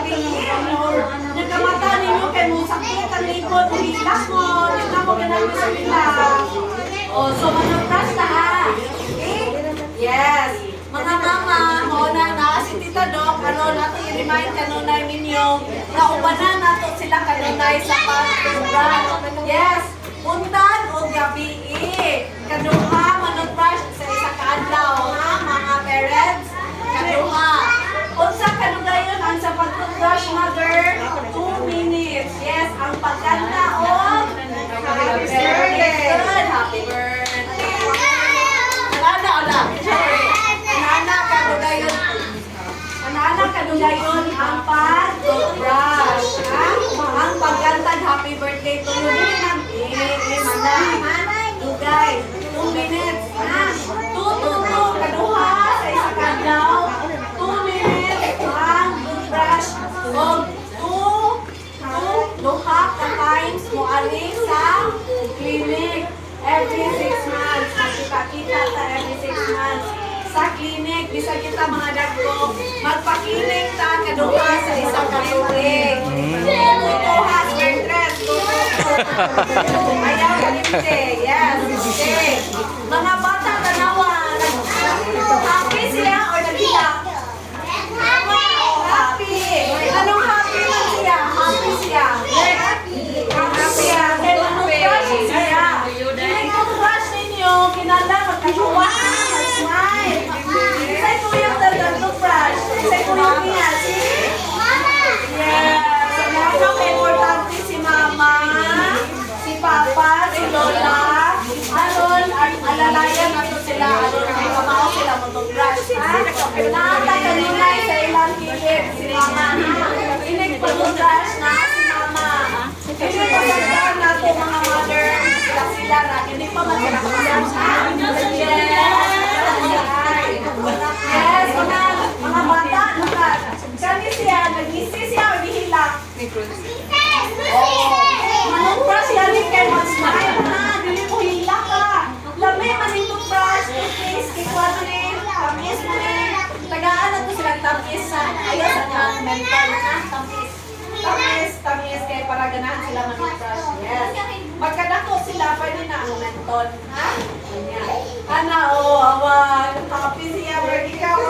gabi, nagkamata ninyo kay mo sakit ang likod, hilas mo, tignan mo ganun sa nila. O, so mag-brush na ha. Okay? Yes. Mga mama, na si Tita Doc, nato i-remind kanunay ninyo, na ubanan nato sila kanunay sa pag-brush. Yes. Puntan o gabi, kaduha, mag-brush sa isa kaadlaw, ha, mga parents. Kaduha. Unsa kanugayon ang sa pag-brush, mother? 2 minutes. Yes, ang pagkanta o happy birthday. Good, happy birthday. Ala. Anana kanugayon ang pag-brush. Ang pagkanta happy birthday to you. Dugay. 2 minutes. 2. Kaduha sa isa kadlaw. 2 minutes ang brush. Duha ka times mo ali sa clinic every 6 months. Makita-kita ta every 6 months. Sa clinic, bisa kita mga dagko, magpa-clinic ta kaduha sa isang clinic. Tutuha, stress. Ayaw kalimite. Yes. Okay. Mga bata tanawan. Happy siya or naghiyak? Happy. Anong happy man siya? Happy siya. Happy siya. Kaya mag-brush siya. Mag-brush ninyo, kinala, magkatuwa. Mag-smile. Isa'y ko yung tag-brush. Isa'y ko yung niya. Yes. So, napaka-importante si mama, si papa, si lola. Aron, alalayan nato sila. Aron, may kamao sila mag-brush. Nakata kanina sa ilang kilip, si mama. Inig pag-brush na si mama. Hindi pa sasaan nato mga mother. Sila na. Hindi pa man sila kapasama. Yes, mga bata. Kani siya, nag-isi siya o gihilak? Manong-brush yan rin kay mag-smile na. Dili mo hilak ka. Lami man yung toothbrush. Toothpaste, kikwa mo rin. Tamis mo rin. Tagaan na to silang tamis sa ayaw sa kang mental na tamis. Tamis kaya para ganahan sila mag-brush. Yes. Magkadako sila, pwede na ang mental. Ha? Ana, awan. Happy siya, birthday ka mo.